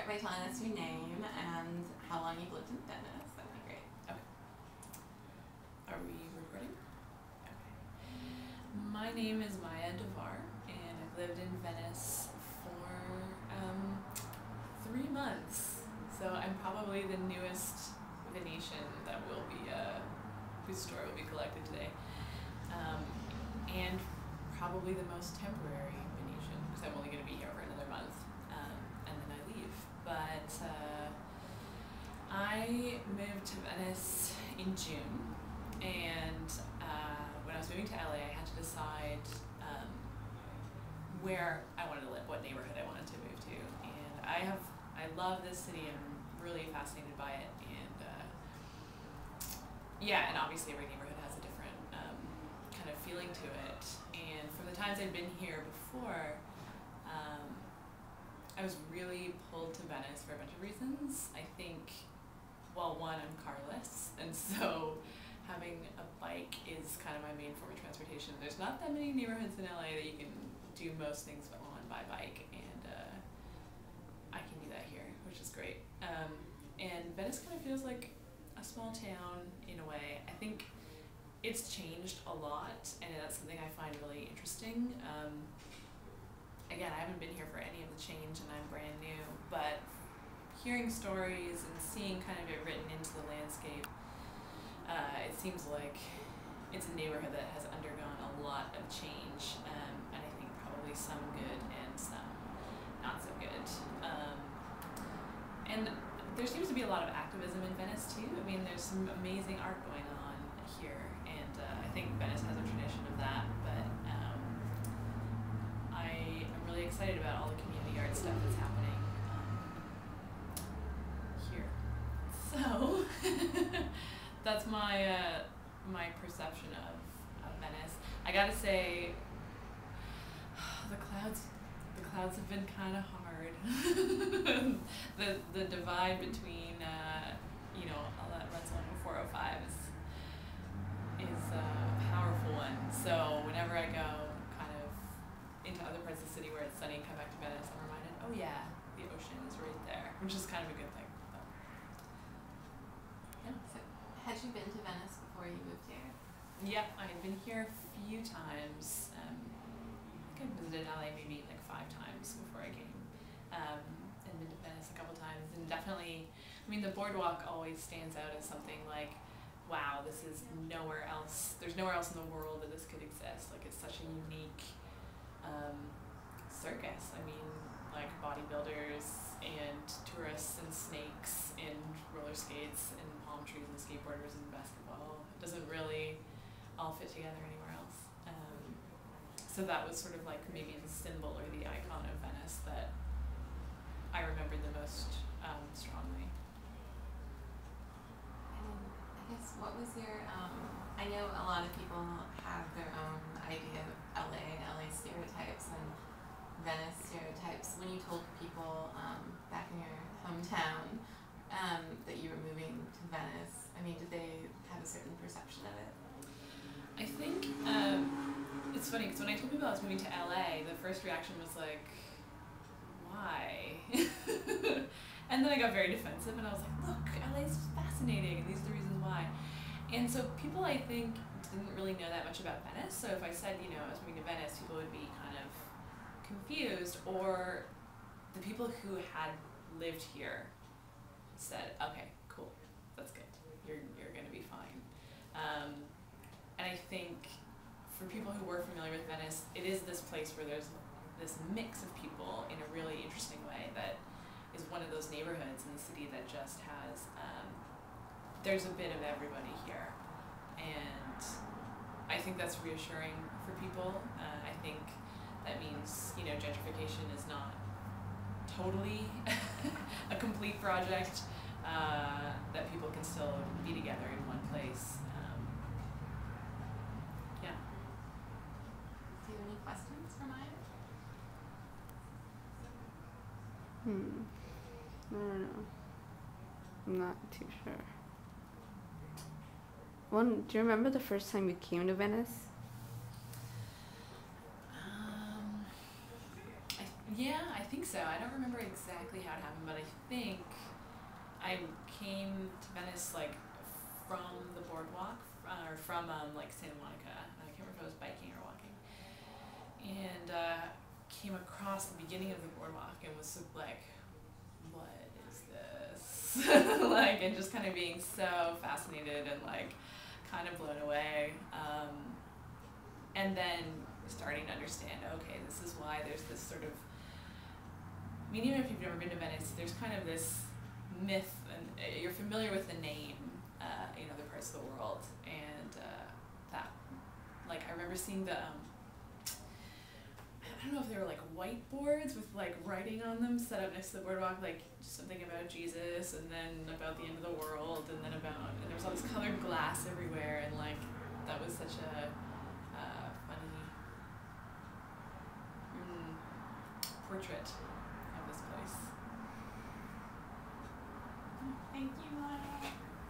by telling us your name and how long you've lived in Venice. That'd be great. Okay. Are we recording? Okay. My name is Myia Davar, and I've lived in Venice for 3 months. So I'm probably the newest Venetian that will be, whose story will be collected today. And probably the most temporary Venetian, because I'm only going to be here for another month, and then I leave. But I moved to Venice in June, and when I was moving to LA, I had to decide where I wanted to live, what neighborhood I wanted to move to. And I love this city. I'm really fascinated by it, and yeah, and obviously every neighborhood has a different kind of feeling to it. And from the times I'd been here before, I was really pulled to Venice for a bunch of reasons. I think, well, one, I'm carless, and so having a bike is kind of my main form of transportation. There's not that many neighborhoods in LA that you can do most things on by bike, and I can do that here, which is great. And Venice kind of feels like a small town in a way. I think it's changed a lot, and that's something I find really interesting. Again, I haven't been here for any of the change, and I'm brand new, but hearing stories and seeing kind of it written into the landscape, it seems like it's a neighborhood that has undergone a lot of change, and I think probably some good and some not so good. And there seems to be a lot of activism in Venice too. I mean, there's some amazing art going on here, and I think Venice has a tradition of that, but I'm really excited about all the community art stuff that's happening here. So that's my my perception of Venice. I gotta say, the clouds have been kind of hard. the divide between you know, all that runs along 405 is a powerful one. So whenever I go kind of into other parts of the city where it's sunny and come back to Venice, I'm reminded, oh yeah, the ocean is right there, which is kind of a good thing. But, yeah. So, had you been to Venice before you moved here? Yeah, I had been here a few times. I think I visited LA maybe like 5 times before I came, and been to Venice a couple times, and definitely, I mean, the boardwalk always stands out as something like, wow, this is nowhere else, there's nowhere else in the world that this could exist. Like, it's such a unique circus. I mean, like bodybuilders and tourists and snakes and roller skates and palm trees and skateboarders and basketball. It doesn't really all fit together anywhere else. So that was sort of like maybe the symbol or the icon of Venice that I remembered the most strongly. And I guess, what was your, I know a lot of people have their own idea of LA stereotypes and Venice stereotypes. When you told people back in your hometown that you were moving to Venice, I mean, did they have a certain perception of it? I think it's funny because when I told people I was moving to LA, the first reaction was like, why? And then I got very defensive, and I was like, look, LA is fascinating, and these are the reasons why. And so people, I think, didn't really know that much about Venice. So if I said, you know, I was moving to Venice, people would be kind of confused, or the people who had lived here said, okay, cool, that's good, you're gonna be fine. And I think for people who were familiar with Venice, it is this place where there's this mix of people in a really interesting way that is one of those neighborhoods in the city that just has, there's a bit of everybody here. And I think that's reassuring for people. I think that means, you know, gentrification is not totally a complete project, that people can still be together in one place. Yeah. Do you have any questions for Myia? I don't know. I'm not too sure. Do you remember the first time you came to Venice? Yeah, I think so. I don't remember exactly how it happened, but I think I came to Venice like from the boardwalk or from like Santa Monica. I can't remember if I was biking or walking, and came across the beginning of the boardwalk and was sort of like, what is this? Like, and just kind of being so fascinated and like kind of blown away, and then starting to understand, okay, this is why there's this sort of, I mean, even if you've never been to Venice, there's kind of this myth, and you're familiar with the name in other parts of the world, and that, like, I remember seeing the, I don't know if they were like whiteboards with like writing on them set up next to the boardwalk, like something about Jesus, and then about the end of the world, and then about, and there was all this colored glass everywhere, and like, that was such a funny portrait of this place. Thank you, Myia.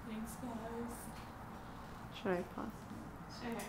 Thanks, guys. Should I pause? Sure.